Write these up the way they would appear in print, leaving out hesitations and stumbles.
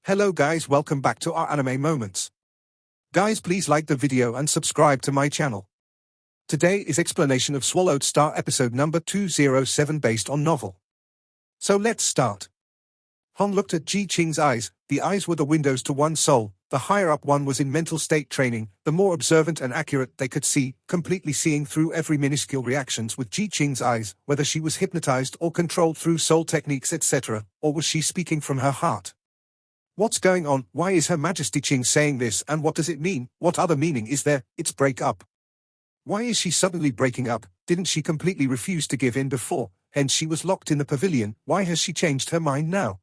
Hello guys, welcome back to our anime moments. Guys, please like the video and subscribe to my channel. Today is explanation of Swallowed Star episode number 207 based on novel. So let's start. Hong looked at Ji Qing's eyes. The eyes were the windows to one's soul. The higher up one was in mental state training, the more observant and accurate they could see, completely seeing through every minuscule reactions with Ji Qing's eyes, whether she was hypnotized or controlled through soul techniques etc., or was she speaking from her heart. What's going on? Why is Her Majesty Qing saying this, and what does it mean? What other meaning is there? It's break up. Why is she suddenly breaking up? Didn't she completely refuse to give in before? Hence she was locked in the pavilion. Why has she changed her mind now?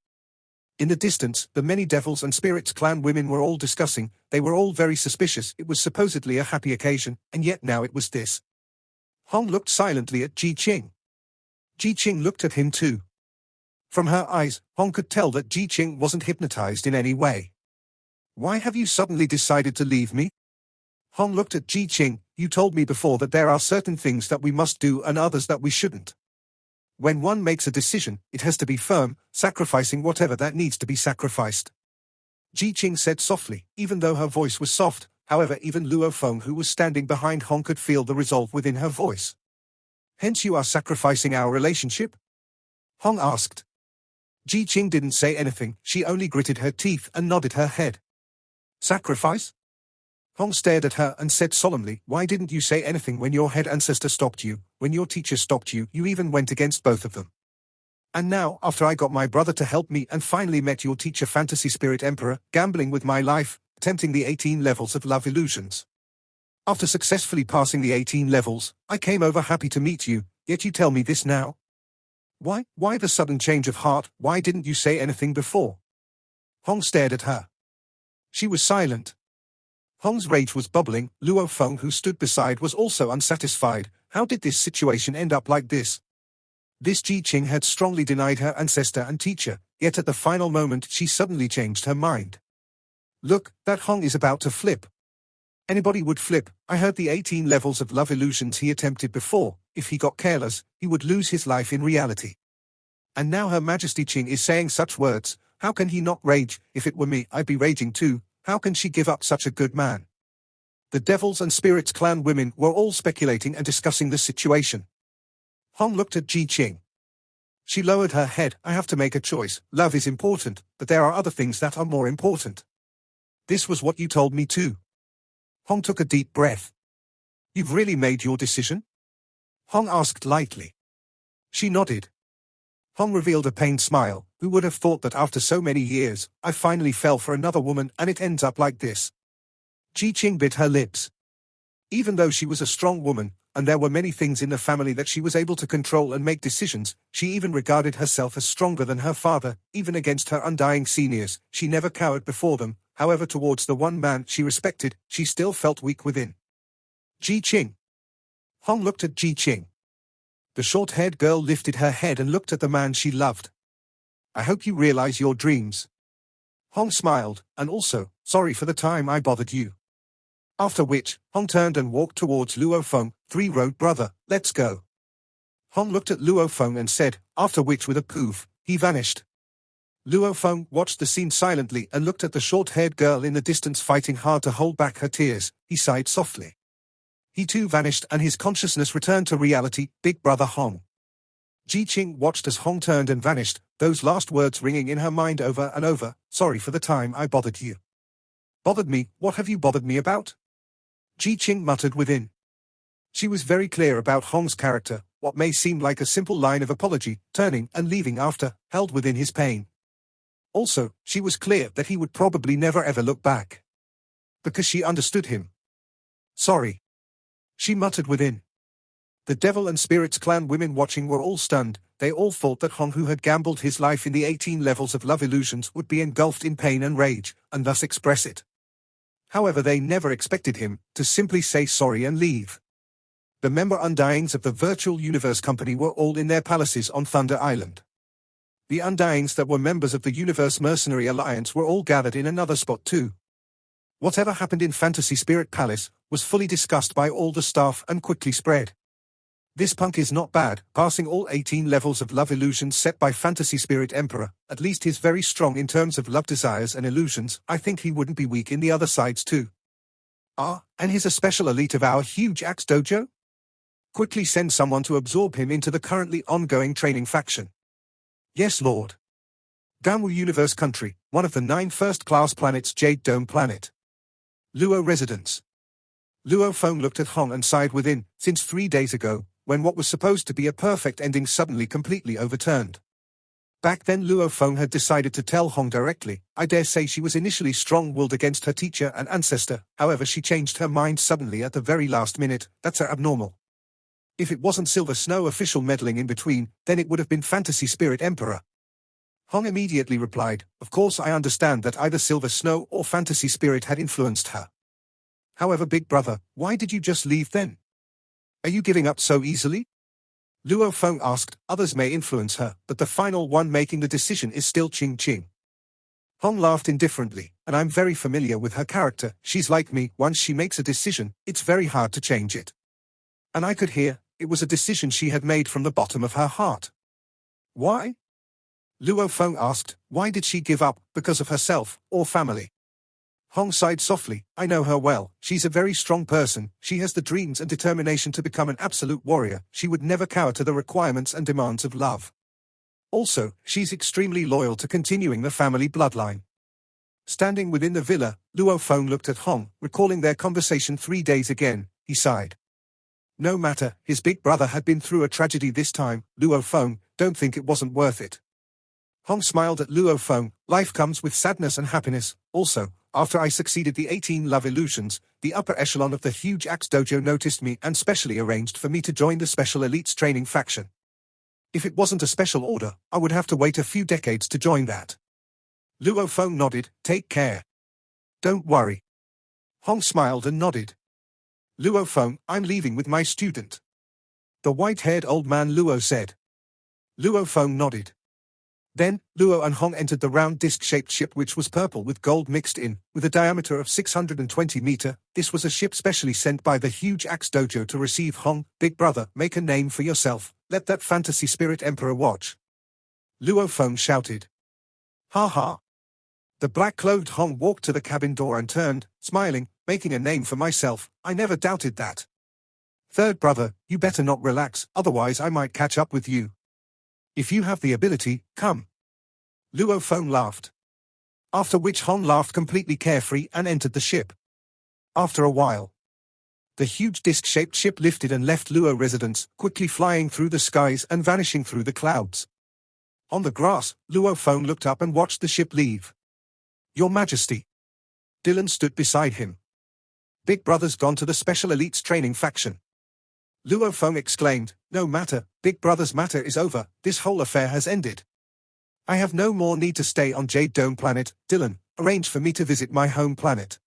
In the distance, the many devils and spirits clan women were all discussing. They were all very suspicious. It was supposedly a happy occasion, and yet now it was this. Hong looked silently at Ji Qing. Ji Qing looked at him too. From her eyes, Hong could tell that Ji Qing wasn't hypnotized in any way. Why have you suddenly decided to leave me? Hong looked at Ji Qing. You told me before that there are certain things that we must do and others that we shouldn't. When one makes a decision, it has to be firm, sacrificing whatever that needs to be sacrificed. Ji Qing said softly, even though her voice was soft. However, even Luo Feng, who was standing behind Hong, could feel the resolve within her voice. Hence you are sacrificing our relationship? Hong asked. Ji Qing didn't say anything. She only gritted her teeth and nodded her head. Sacrifice? Hong stared at her and said solemnly, why didn't you say anything when your head ancestor stopped you, when your teacher stopped you? You even went against both of them. And now, after I got my brother to help me and finally met your teacher Fantasy Spirit Emperor, gambling with my life, attempting the 18 levels of love illusions. After successfully passing the 18 levels, I came over happy to meet you, yet you tell me this now? Why the sudden change of heart? Why didn't you say anything before? Hong stared at her. She was silent. Hong's rage was bubbling. Luo Feng, who stood beside, was also unsatisfied. How did this situation end up like this? This Ji Qing had strongly denied her ancestor and teacher, yet at the final moment she suddenly changed her mind. Look, that Hong is about to flip. Anybody would flip. I heard the 18 levels of love illusions he attempted before. If he got careless, he would lose his life in reality. And now Her Majesty Qing is saying such words. How can he not rage? If it were me, I'd be raging too. How can she give up such a good man? The devils and spirits clan women were all speculating and discussing the situation. Hong looked at Ji Qing. She lowered her head. I have to make a choice. Love is important, but there are other things that are more important. This was what you told me too. Hong took a deep breath. You've really made your decision? Hong asked lightly. She nodded. Hong revealed a pained smile. Who would have thought that after so many years, I finally fell for another woman and it ends up like this? Ji Qing bit her lips. Even though she was a strong woman, and there were many things in the family that she was able to control and make decisions, she even regarded herself as stronger than her father. Even against her undying seniors, she never cowered before them. However, towards the one man she respected, she still felt weak within. Ji Qing. Hong looked at Ji Qing. The short-haired girl lifted her head and looked at the man she loved. I hope you realize your dreams. Hong smiled, and also, sorry for the time I bothered you. After which, Hong turned and walked towards Luo Feng. Three-road brother, let's go. Hong looked at Luo Feng and said, after which with a poof, he vanished. Luo Feng watched the scene silently and looked at the short-haired girl in the distance fighting hard to hold back her tears. He sighed softly. He too vanished and his consciousness returned to reality. Big brother Hong. Ji Qing watched as Hong turned and vanished, those last words ringing in her mind over and over. Sorry for the time I bothered you. Bothered me? What have you bothered me about? Ji Qing muttered within. She was very clear about Hong's character. What may seem like a simple line of apology, turning and leaving after, held within his pain. Also, she was clear that he would probably never ever look back. Because she understood him. Sorry. She muttered within. The devil and spirits clan women watching were all stunned. They all thought that Hong, who had gambled his life in the 18 levels of love illusions, would be engulfed in pain and rage, and thus express it. However, they never expected him to simply say sorry and leave. The member Undyings of the Virtual Universe Company were all in their palaces on Thunder Island. The Undyings that were members of the Universe Mercenary Alliance were all gathered in another spot too. Whatever happened in Fantasy Spirit Palace was fully discussed by all the staff and quickly spread. This punk is not bad, passing all 18 levels of love illusions set by Fantasy Spirit Emperor. At least he's very strong in terms of love desires and illusions. I think he wouldn't be weak in the other sides too. Ah, and he's a special elite of our huge axe dojo? Quickly send someone to absorb him into the currently ongoing training faction. Yes, Lord. Ganwu Universe Country, one of the 9 first-class planets, Jade Dome Planet. Luo Residence. Luo Feng looked at Hong and sighed within, since 3 days ago, when what was supposed to be a perfect ending suddenly completely overturned. Back then Luo Feng had decided to tell Hong directly. I dare say she was initially strong-willed against her teacher and ancestor, however she changed her mind suddenly at the very last minute. That's abnormal. If it wasn't Silver Snow official meddling in between, then it would have been Fantasy Spirit Emperor. Hong immediately replied, of course I understand that either Silver Snow or Fantasy Spirit had influenced her. However, big brother, why did you just leave then? Are you giving up so easily? Luo Feng asked. Others may influence her, but the final one making the decision is still Ching Ching. Hong laughed indifferently, and I'm very familiar with her character. She's like me, once she makes a decision, it's very hard to change it. And I could hear, it was a decision she had made from the bottom of her heart. Why? Luo Feng asked, why did she give up, because of herself, or family? Hong sighed softly, I know her well, she's a very strong person, she has the dreams and determination to become an absolute warrior, she would never cower to the requirements and demands of love. Also, she's extremely loyal to continuing the family bloodline. Standing within the villa, Luo Feng looked at Hong, recalling their conversation 3 days again, he sighed. No matter, his big brother had been through a tragedy this time, Luo Feng, don't think it wasn't worth it. Hong smiled at Luo Feng, life comes with sadness and happiness, also, after I succeeded the 18 love illusions, the upper echelon of the huge axe dojo noticed me and specially arranged for me to join the special elites training faction. If it wasn't a special order, I would have to wait a few decades to join that. Luo Feng nodded, take care. Don't worry. Hong smiled and nodded. Luo Feng, I'm leaving with my student. The white-haired old man Luo said. Luo Feng nodded. Then, Luo and Hong entered the round disc-shaped ship which was purple with gold mixed in, with a diameter of 620 meter. This was a ship specially sent by the huge axe dojo to receive Hong. Big brother, make a name for yourself, let that Fantasy Spirit Emperor watch. Luo Feng shouted. Ha ha. The black-clothed Hong walked to the cabin door and turned, smiling, making a name for myself, I never doubted that. Third brother, you better not relax, otherwise I might catch up with you. If you have the ability, come. Luo Feng laughed. After which Hong laughed completely carefree and entered the ship. After a while, the huge disc-shaped ship lifted and left Luo residence, quickly flying through the skies and vanishing through the clouds. On the grass, Luo Feng looked up and watched the ship leave. Your Majesty. Dylan stood beside him. Big brother's gone to the special elites training faction. Luo Feng exclaimed, no matter, big brother's matter is over, this whole affair has ended. I have no more need to stay on Jade Dome Planet. Dylan, arrange for me to visit my home planet.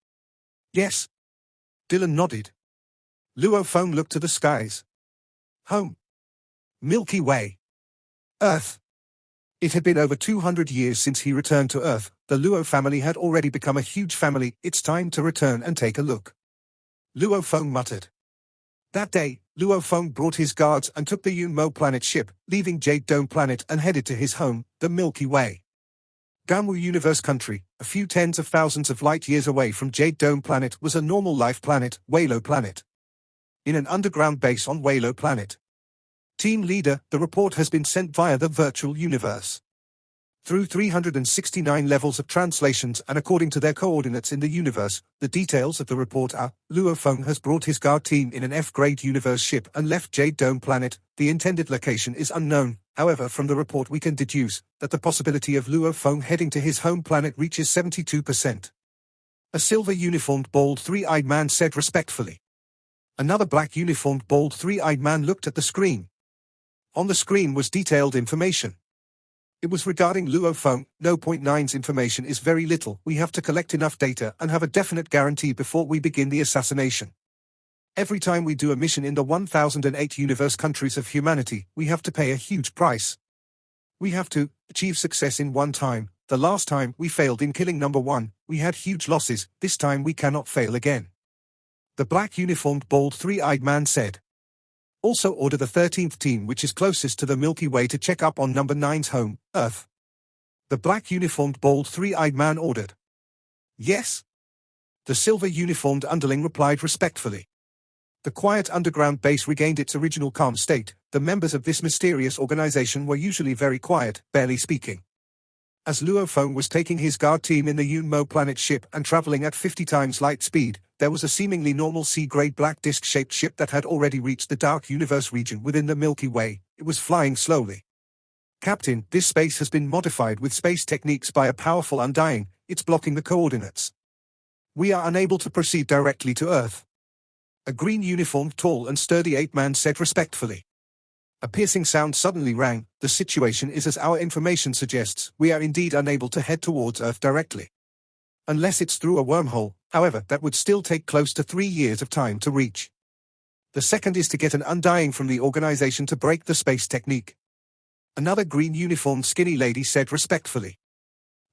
Yes. Dylan nodded. Luo Feng looked to the skies. Home. Milky Way. Earth. It had been over 200 years since he returned to Earth. The Luo family had already become a huge family. It's time to return and take a look. Luo Feng muttered. That day, Luo Feng brought his guards and took the Yunmo planet ship, leaving Jade Dome Planet and headed to his home, the Milky Way. Ganwu Universe Country, a few tens of thousands of light years away from Jade Dome Planet, was a normal life planet, Walo Planet. In an underground base on Walo Planet. Team leader, the report has been sent via the virtual universe. Through 369 levels of translations and according to their coordinates in the universe, the details of the report are, Luo Feng has brought his guard team in an F-grade universe ship and left Jade Dome Planet. The intended location is unknown, however from the report we can deduce that the possibility of Luo Feng heading to his home planet reaches 72%. A silver-uniformed bald three-eyed man said respectfully. Another black-uniformed bald three-eyed man looked at the screen. On the screen was detailed information. It was regarding Luo Feng. 0.9's information is very little. We have to collect enough data and have a definite guarantee before we begin the assassination. Every time we do a mission in the 1008 universe countries of humanity, we have to pay a huge price. We have to achieve success in one time. The last time we failed in killing number 1, we had huge losses. This time we cannot fail again. The black uniformed bald three-eyed man said. Also order the 13th team, which is closest to the Milky Way, to check up on number 9's home, Earth. The black uniformed bald three-eyed man ordered. Yes? The silver uniformed underling replied respectfully. The quiet underground base regained its original calm state. The members of this mysterious organization were usually very quiet, barely speaking. As Luo Feng was taking his guard team in the Yunmo planet ship and traveling at 50 times light speed, there was a seemingly normal C-grade black disc-shaped ship that had already reached the dark universe region within the Milky Way. It was flying slowly. Captain, this space has been modified with space techniques by a powerful undying. It's blocking the coordinates. We are unable to proceed directly to Earth. A green uniformed, tall and sturdy ape-man said respectfully. A piercing sound suddenly rang. The situation is as our information suggests. We are indeed unable to head towards Earth directly. Unless it's through a wormhole, however, that would still take close to 3 years of time to reach. The second is to get an undying from the organization to break the space technique. Another green uniformed skinny lady said respectfully.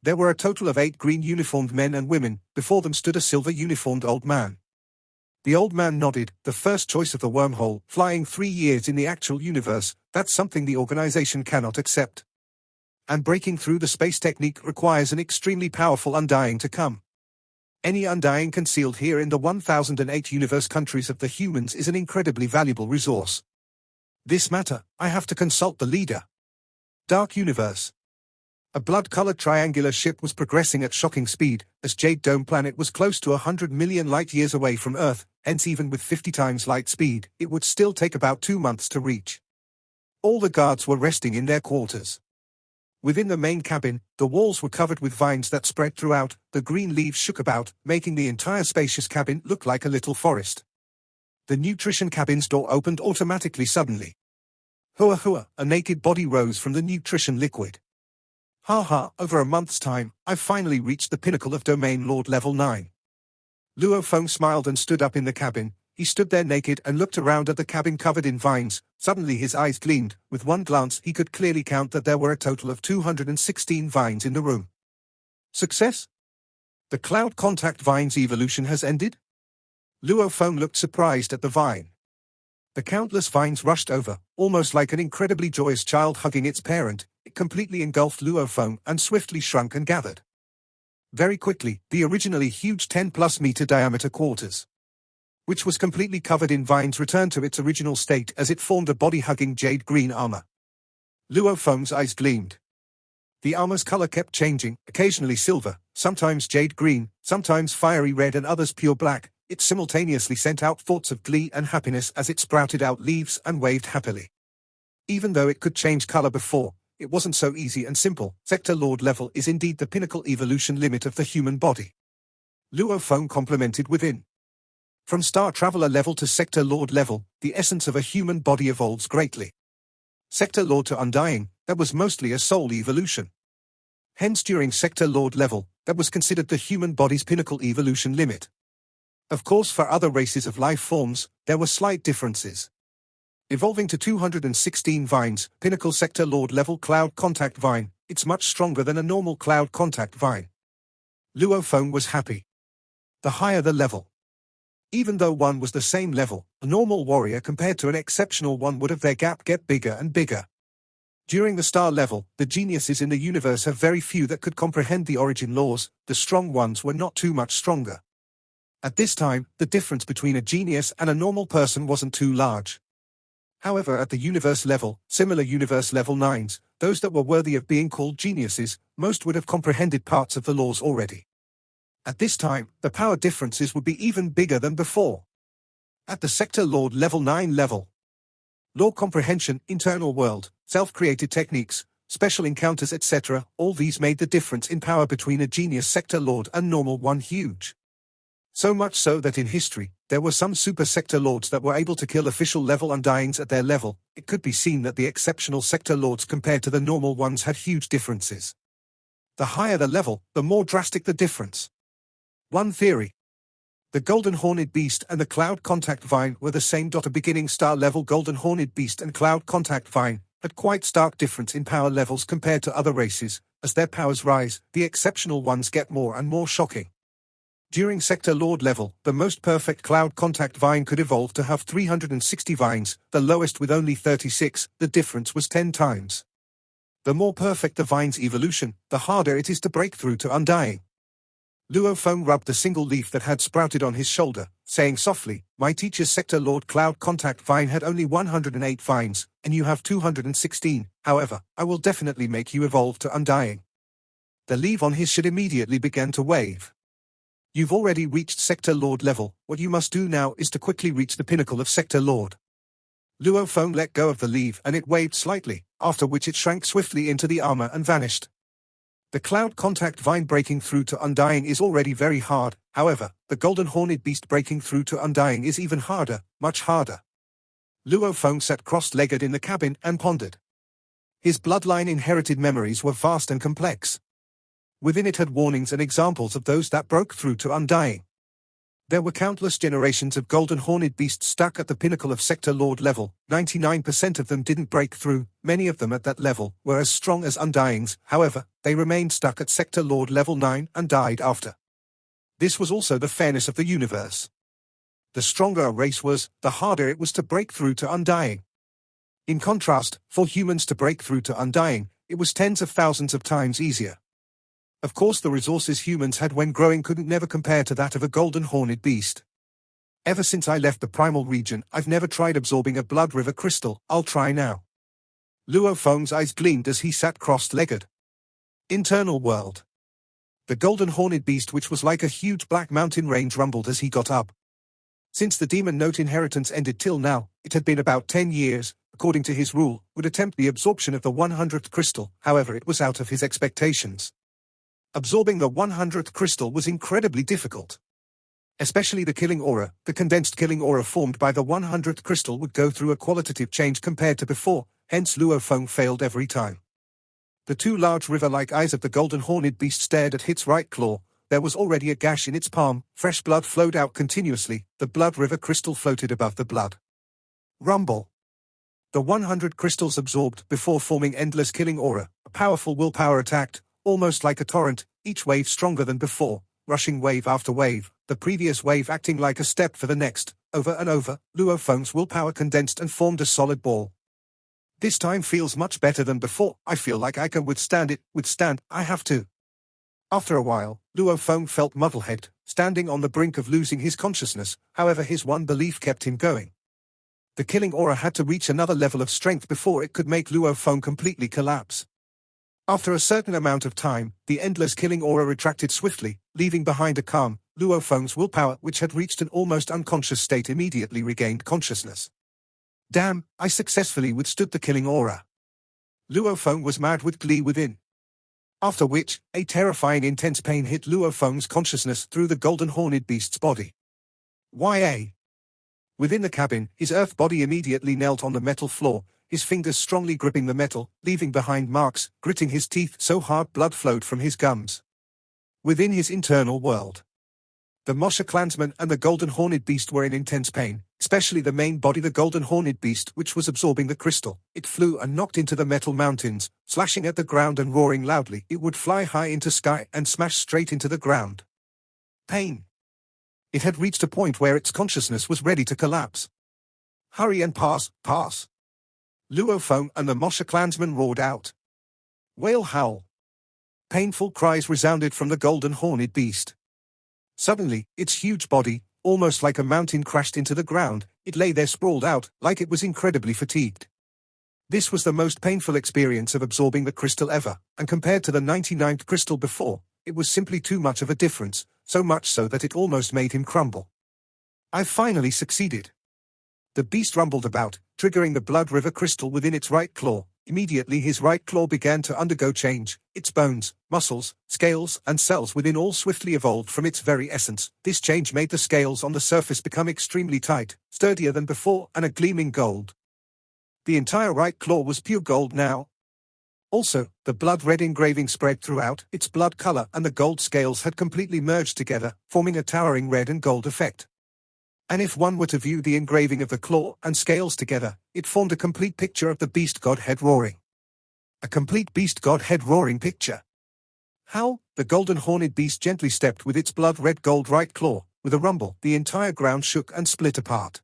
There were a total of 8 green uniformed men and women. Before them stood a silver uniformed old man. The old man nodded. The first choice of the wormhole, flying 3 years in the actual universe, that's something the organization cannot accept. And breaking through the space technique requires an extremely powerful undying to come. Any undying concealed here in the 1008 universe countries of the humans is an incredibly valuable resource. This matter, I have to consult the leader. Dark Universe. A blood-colored triangular ship was progressing at shocking speed, as Jade Dome planet was close to 100 million light-years away from Earth, hence even with 50 times light speed, it would still take about 2 months to reach. All the guards were resting in their quarters. Within the main cabin, the walls were covered with vines that spread throughout. The green leaves shook about, making the entire spacious cabin look like a little forest. The nutrition cabin's door opened automatically suddenly. Hua hua, a naked body rose from the nutrition liquid. Ha ha, over a month's time, I've finally reached the pinnacle of Domain Lord level 9. Luo Feng smiled and stood up in the cabin. He stood there naked and looked around at the cabin covered in vines. Suddenly his eyes gleamed. With one glance he could clearly count that there were a total of 216 vines in the room. Success? The cloud contact vine's evolution has ended? Luo Feng looked surprised at the vine. The countless vines rushed over, almost like an incredibly joyous child hugging its parent. It completely engulfed Luo Feng and swiftly shrunk and gathered. Very quickly, the originally huge 10+ meter diameter quarters, which was completely covered in vines, returned to its original state as it formed a body-hugging jade green armor. Luo Feng's eyes gleamed. The armor's color kept changing, occasionally silver, sometimes jade green, sometimes fiery red and others pure black. It simultaneously sent out thoughts of glee and happiness as it sprouted out leaves and waved happily. Even though it could change color before, it wasn't so easy and simple. Sector Lord level is indeed the pinnacle evolution limit of the human body. Luo Feng complimented within. From Star Traveler level to Sector Lord level, the essence of a human body evolves greatly. Sector Lord to Undying, that was mostly a soul evolution. Hence during Sector Lord level, that was considered the human body's pinnacle evolution limit. Of course, for other races of life forms, there were slight differences. Evolving to 216 vines, pinnacle Sector Lord level cloud contact vine, it's much stronger than a normal cloud contact vine. Luo Feng was happy. The higher the level. Even though one was the same level, a normal warrior compared to an exceptional one would have their gap get bigger and bigger. During the star level, the geniuses in the universe have very few that could comprehend the origin laws. The strong ones were not too much stronger. At this time, the difference between a genius and a normal person wasn't too large. However, at the universe level, similar universe level 9s, those that were worthy of being called geniuses, most would have comprehended parts of the laws already. At this time, the power differences would be even bigger than before. At the Sector Lord level 9 level, law comprehension, internal world, self-created techniques, special encounters, etc., all these made the difference in power between a genius Sector Lord and normal one huge. So much so that in history, there were some super Sector Lords that were able to kill official level Undyings at their level. It could be seen that the exceptional Sector Lords compared to the normal ones had huge differences. The higher the level, the more drastic the difference. One theory. The Golden Horned Beast and the Cloud Contact Vine were the same. A beginning star level Golden Horned Beast and Cloud Contact Vine had quite stark difference in power levels compared to other races. As their powers rise, the exceptional ones get more and more shocking. During Sector Lord level, the most perfect cloud contact vine could evolve to have 360 vines, the lowest with only 36, the difference was 10 times. The more perfect the vine's evolution, the harder it is to break through to undying. Luo Feng rubbed the single leaf that had sprouted on his shoulder, saying softly, "My teacher's Sector Lord cloud contact vine had only 108 vines, and you have 216, however, I will definitely make you evolve to undying." The leaf on his should immediately began to wave. "You've already reached Sector Lord level, what you must do now is to quickly reach the pinnacle of Sector Lord." Luo Feng let go of the leaf and it waved slightly, after which it shrank swiftly into the armor and vanished. The cloud contact vine breaking through to undying is already very hard, however, the golden horned beast breaking through to undying is even harder, much harder. Luo Feng sat cross-legged in the cabin and pondered. His bloodline inherited memories were vast and complex. Within it had warnings and examples of those that broke through to undying. There were countless generations of golden horned beasts stuck at the pinnacle of Sector Lord level. 99% of them didn't break through, many of them at that level were as strong as undyings, however, they remained stuck at Sector Lord level 9 and died after. This was also the fairness of the universe. The stronger a race was, the harder it was to break through to undying. In contrast, for humans to break through to undying, it was tens of thousands of times easier. Of course, the resources humans had when growing couldn't never compare to that of a golden horned beast. "Ever since I left the primal region, I've never tried absorbing a blood river crystal. I'll try now." Luo Feng's eyes gleamed as he sat cross-legged. Internal world. The golden horned beast, which was like a huge black mountain range, rumbled as he got up. Since the demon note inheritance ended till now, it had been about 10 years, according to his rule, would attempt the absorption of the 100th crystal, however it was out of his expectations. Absorbing the 100th crystal was incredibly difficult. Especially the killing aura, the condensed killing aura formed by the 100th crystal would go through a qualitative change compared to before, hence Luo Feng failed every time. The two large river-like eyes of the golden horned beast stared at its right claw. There was already a gash in its palm, fresh blood flowed out continuously, the blood river crystal floated above the blood. Rumble. The 100 crystals absorbed before forming endless killing aura, a powerful willpower attacked, almost like a torrent, each wave stronger than before, rushing wave after wave, the previous wave acting like a step for the next. Over and over, Luo Feng's willpower condensed and formed a solid ball. "This time feels much better than before. I feel like I can withstand it. I have to." After a while, Luo Feng felt muddlehead, standing on the brink of losing his consciousness, however his one belief kept him going. The killing aura had to reach another level of strength before it could make Luo Feng completely collapse. After a certain amount of time, the endless killing aura retracted swiftly, leaving behind a calm. Luo Feng's willpower, which had reached an almost unconscious state, immediately regained consciousness. "Damn, I successfully withstood the killing aura." Luo Feng was mad with glee within. After which, a terrifying intense pain hit Luo Feng's consciousness through the golden horned beast's body. "Ya." Within the cabin, his earth body immediately knelt on the metal floor, his fingers strongly gripping the metal, leaving behind marks, gritting his teeth so hard blood flowed from his gums. Within his internal world, the Mosha clansman and the golden horned beast were in intense pain, especially the main body, the golden horned beast, which was absorbing the crystal. It flew and knocked into the metal mountains, slashing at the ground and roaring loudly. It would fly high into sky and smash straight into the ground. Pain. It had reached a point where its consciousness was ready to collapse. "Hurry and pass, pass." Luo Feng and the Mosha clansman roared out. Whale howl. Painful cries resounded from the golden horned beast. Suddenly, its huge body, almost like a mountain, crashed into the ground. It lay there sprawled out, like it was incredibly fatigued. This was the most painful experience of absorbing the crystal ever, and compared to the 99th crystal before, it was simply too much of a difference, so much so that it almost made him crumble. "I've finally succeeded." The beast rumbled about, triggering the blood river crystal within its right claw. Immediately his right claw began to undergo change. Its bones, muscles, scales, and cells within all swiftly evolved from its very essence. This change made the scales on the surface become extremely tight, sturdier than before, and a gleaming gold. The entire right claw was pure gold now. Also, the blood-red engraving spread throughout. Its blood color and the gold scales had completely merged together, forming a towering red and gold effect. And if one were to view the engraving of the claw and scales together, it formed a complete picture of the beast god head roaring. A complete beast god head roaring picture. How? The golden horned beast gently stepped with its blood-red gold right claw. With a rumble, the entire ground shook and split apart.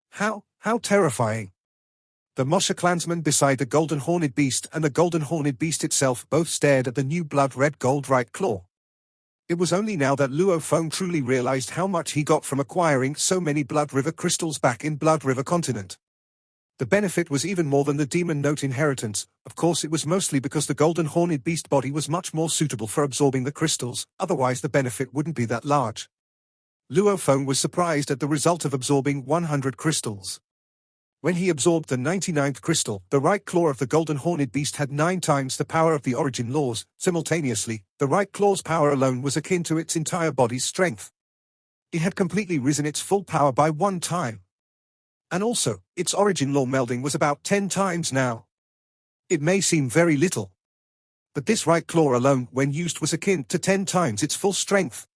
How terrifying! The Moshe clansman beside the golden horned beast and the golden horned beast itself both stared at the new blood-red gold right claw. It was only now that Luo Feng truly realized how much he got from acquiring so many Blood River crystals back in Blood River continent. The benefit was even more than the demon note inheritance. Of course it was mostly because the golden horned beast body was much more suitable for absorbing the crystals, otherwise the benefit wouldn't be that large. Luo Feng was surprised at the result of absorbing 100 crystals. When he absorbed the 99th crystal, the right claw of the golden horned beast had 9 times the power of the origin laws. Simultaneously, the right claw's power alone was akin to its entire body's strength. It had completely risen its full power by 1 time. And also, its origin law melding was about 10 times now. It may seem very little, but this right claw alone, when used, was akin to 10 times its full strength.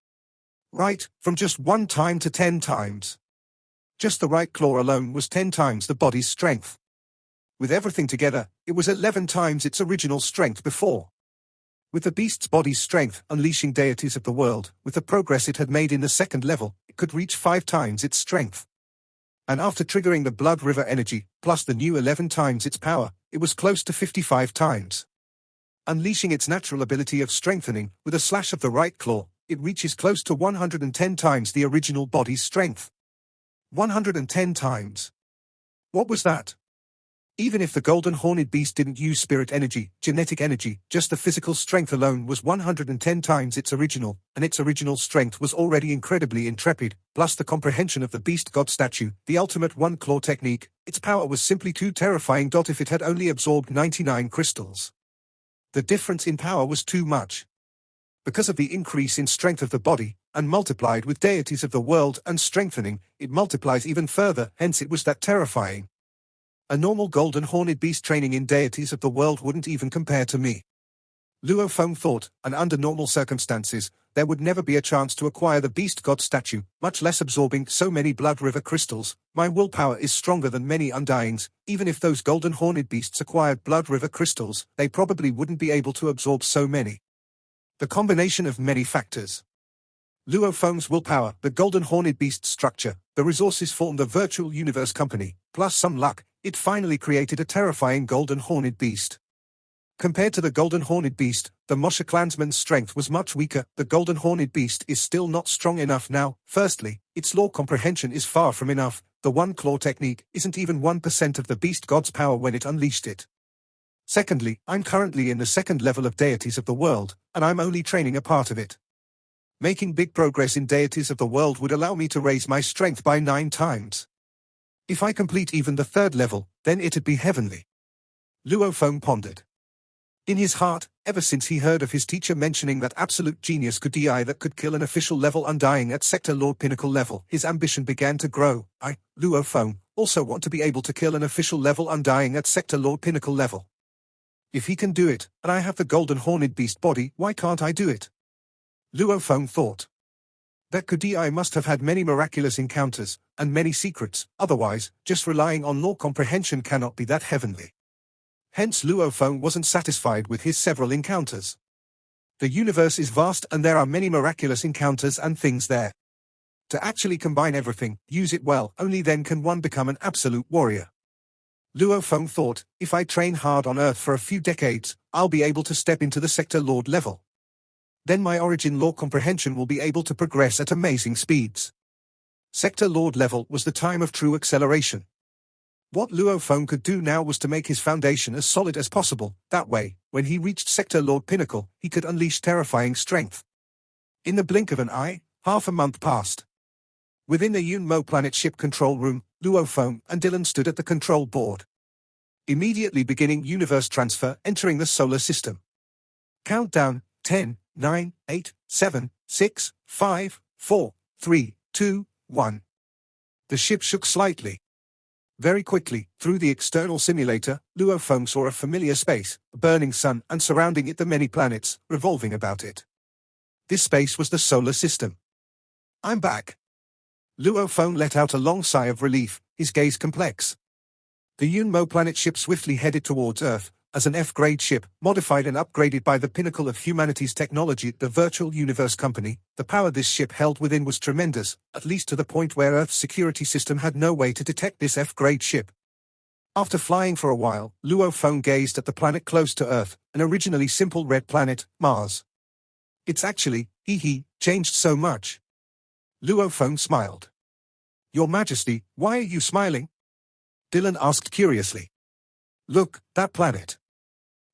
Right, from just 1 time to 10 times. Just the right claw alone was 10 times the body's strength. With everything together, it was 11 times its original strength before. With the beast's body's strength unleashing deities of the world, with the progress it had made in the 2nd level, it could reach 5 times its strength. And after triggering the Blood River energy, plus the new 11 times its power, it was close to 55 times. Unleashing its natural ability of strengthening, with a slash of the right claw, it reaches close to 110 times the original body's strength. 110 times. What was that? Even if the golden horned beast didn't use spirit energy, genetic energy, just the physical strength alone was 110 times its original, and its original strength was already incredibly intrepid, plus the comprehension of the beast god statue, the ultimate one-claw technique, its power was simply too terrifying. If it had only absorbed 99 crystals. The difference in power was too much. Because of the increase in strength of the body, and multiplied with deities of the world and strengthening, it multiplies even further, hence it was that terrifying. A normal golden horned beast training in deities of the world wouldn't even compare to me. Luo Feng thought, and under normal circumstances, there would never be a chance to acquire the beast god statue, much less absorbing so many Blood River crystals. My willpower is stronger than many undyings. Even if those golden horned beasts acquired Blood River crystals, they probably wouldn't be able to absorb so many. The combination of many factors. Luo Feng's willpower, the golden horned beast's structure, the resources formed the virtual universe company, plus some luck, it finally created a terrifying golden horned beast. Compared to the golden horned beast, the Moshe clansman's strength was much weaker. The golden horned beast is still not strong enough now. Firstly, its law comprehension is far from enough. The one-claw technique isn't even 1% of the beast god's power when it unleashed it. Secondly, I'm currently in the 2nd level of deities of the world, and I'm only training a part of it. Making big progress in deities of the world would allow me to raise my strength by 9 times. If I complete even the 3rd level, then it'd be heavenly. Luo Feng pondered. In his heart, ever since he heard of his teacher mentioning that absolute genius could DI that could kill an official level undying at Sector Lord Pinnacle level, his ambition began to grow. I, Luo Feng, also want to be able to kill an official level undying at Sector Lord Pinnacle level. If he can do it, and I have the golden horned beast body, why can't I do it? Luo Feng thought. That Kudai must have had many miraculous encounters, and many secrets, otherwise, just relying on law comprehension cannot be that heavenly. Hence Luo Feng wasn't satisfied with his several encounters. The universe is vast and there are many miraculous encounters and things there. To actually combine everything, use it well, only then can one become an absolute warrior. Luo Feng thought, if I train hard on Earth for a few decades, I'll be able to step into the Sector Lord level. Then my origin law comprehension will be able to progress at amazing speeds. Sector Lord level was the time of true acceleration. What Luo Feng could do now was to make his foundation as solid as possible. That way, when he reached Sector Lord Pinnacle, he could unleash terrifying strength. In the blink of an eye, half a month passed. Within the Yunmo planet ship control room, Luo Feng and Dylan stood at the control board. Immediately beginning universe transfer, entering the solar system. Countdown, 10, 9, 8, 7, 6, 5, 4, 3, 2, 1. The ship shook slightly. Very quickly, through the external simulator, Luo Feng saw a familiar space, a burning sun, and surrounding it the many planets, revolving about it. This space was the solar system. I'm back. Luo Feng let out a long sigh of relief, his gaze complex. The Yunmo planet ship swiftly headed towards Earth, as an F-grade ship, modified and upgraded by the pinnacle of humanity's technology, the Virtual Universe Company. The power this ship held within was tremendous, at least to the point where Earth's security system had no way to detect this F-grade ship. After flying for a while, Luo Feng gazed at the planet close to Earth, an originally simple red planet, Mars. It's actually, changed so much. Luo Feng smiled. Your Majesty, why are you smiling? Dylan asked curiously. Look, that planet.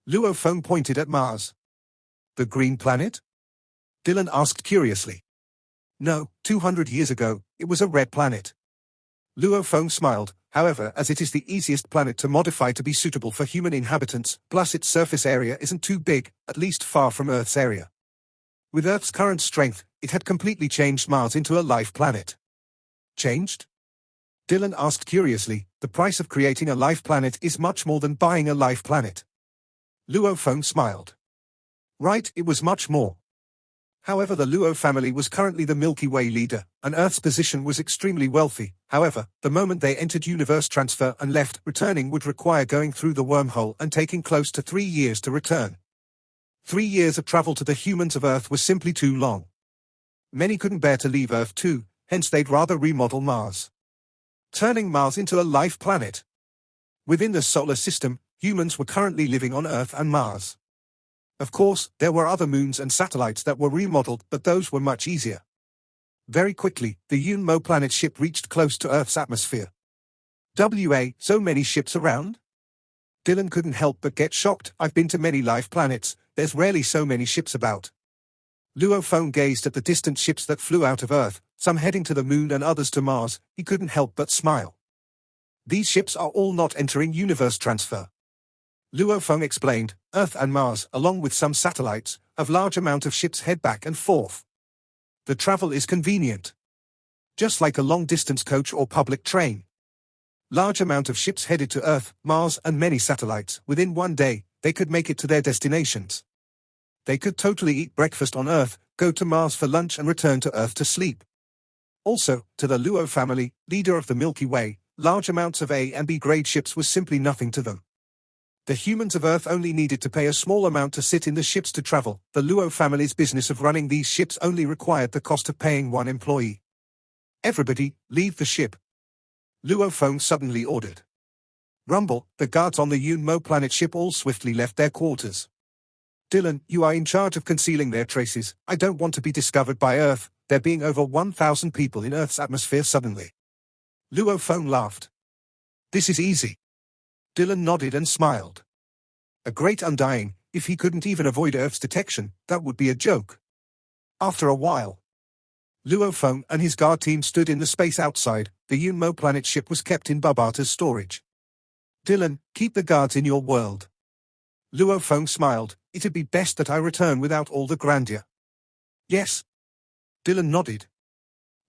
Luo Feng pointed at Mars. The green planet? Dylan asked curiously. No, 200 years ago, it was a red planet. Luo Feng smiled. However, as it is the easiest planet to modify to be suitable for human inhabitants, plus its surface area isn't too big, at least far from Earth's area. With Earth's current strength, it had completely changed Mars into a life planet. Changed? Dylan asked curiously. The price of creating a life planet is much more than buying a life planet. Luo Feng smiled. Right, it was much more. However, the Luo family was currently the Milky Way leader, and Earth's position was extremely wealthy. However, the moment they entered universe transfer and left, returning would require going through the wormhole and taking close to 3 years to return. 3 years of travel to the humans of Earth was simply too long. Many couldn't bear to leave Earth too, hence they'd rather remodel Mars, turning Mars into a life planet. Within the solar system, humans were currently living on Earth and Mars. Of course, there were other moons and satellites that were remodeled, but those were much easier. Very quickly, the Yun-Mo planet ship reached close to Earth's atmosphere. So many ships around? Dylan couldn't help but get shocked. I've been to many life planets, there's rarely so many ships about. Luo Feng gazed at the distant ships that flew out of Earth, some heading to the moon and others to Mars. He couldn't help but smile. These ships are all not entering universe transfer. Luo Feng explained. Earth and Mars, along with some satellites, have large amount of ships head back and forth. The travel is convenient. Just like a long-distance coach or public train. Large amount of ships headed to Earth, Mars and many satellites. Within 1 day, they could make it to their destinations. They could totally eat breakfast on Earth, go to Mars for lunch and return to Earth to sleep. Also, to the Luo family, leader of the Milky Way, large amounts of A and B grade ships was simply nothing to them. The humans of Earth only needed to pay a small amount to sit in the ships to travel. The Luo family's business of running these ships only required the cost of paying 1 employee. Everybody, leave the ship. Luo Feng suddenly ordered. Rumble, the guards on the Yun-Mo planet ship all swiftly left their quarters. Dylan, you are in charge of concealing their traces. I don't want to be discovered by Earth, there being over 1,000 people in Earth's atmosphere suddenly. Luo Feng laughed. This is easy. Dylan nodded and smiled. A great undying, if he couldn't even avoid Earth's detection, that would be a joke. After a while, Luo Feng and his guard team stood in the space outside. The Yun-Mo planet ship was kept in Babata's storage. Dylan, keep the guards in your world. Luo Feng smiled. It'd be best that I return without all the grandeur. Yes. Dylan nodded.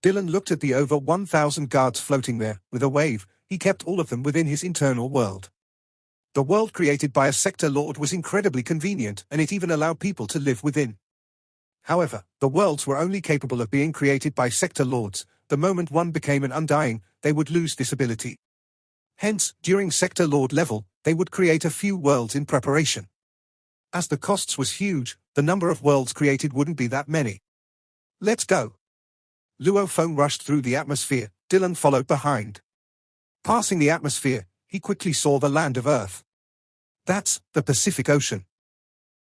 Dylan looked at the over 1,000 guards floating there. With a wave, he kept all of them within his internal world. The world created by a sector lord was incredibly convenient, and it even allowed people to live within. However, the worlds were only capable of being created by sector lords. The moment one became an undying, they would lose this ability. Hence, during sector lord level, they would create a few worlds in preparation. As the costs was huge, the number of worlds created wouldn't be that many. Let's go. Luo Feng rushed through the atmosphere. Dylan followed behind. Passing the atmosphere, he quickly saw the land of Earth. That's the Pacific Ocean.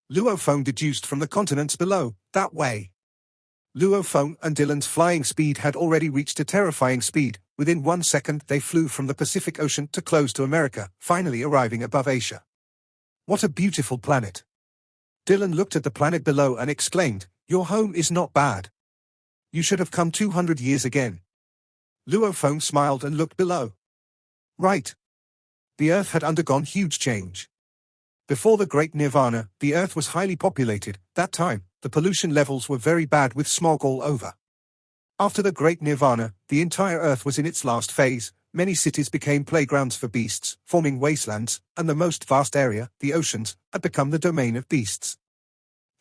Luo Feng deduced from the continents below, that way. Luo Feng and Dylan's flying speed had already reached a terrifying speed. Within 1 second they flew from the Pacific Ocean to close to America, finally arriving above Asia. What a beautiful planet. Dylan looked at the planet below and exclaimed, your home is not bad. You should have come 200 years again. Luo Feng smiled and looked below. Right. The Earth had undergone huge change. Before the Great Nirvana, the Earth was highly populated. That time, the pollution levels were very bad with smog all over. After the Great Nirvana, the entire Earth was in its last phase. Many cities became playgrounds for beasts, forming wastelands, and the most vast area, the oceans, had become the domain of beasts.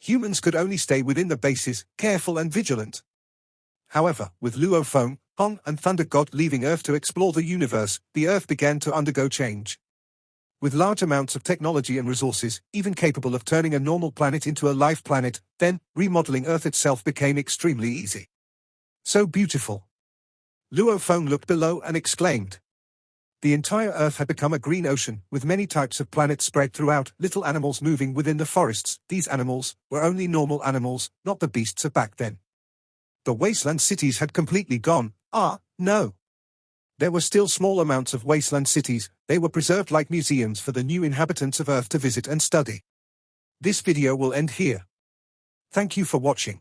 Humans could only stay within the bases, careful and vigilant. However, with Luo Feng, Hong and Thunder God leaving Earth to explore the universe, the Earth began to undergo change. With large amounts of technology and resources, even capable of turning a normal planet into a life planet, then, remodeling Earth itself became extremely easy. So beautiful. Luo Feng looked below and exclaimed. The entire Earth had become a green ocean, with many types of planets spread throughout, little animals moving within the forests. These animals were only normal animals, not the beasts of back then. The wasteland cities had completely gone. No. There were still small amounts of wasteland cities. They were preserved like museums for the new inhabitants of Earth to visit and study. This video will end here. Thank you for watching.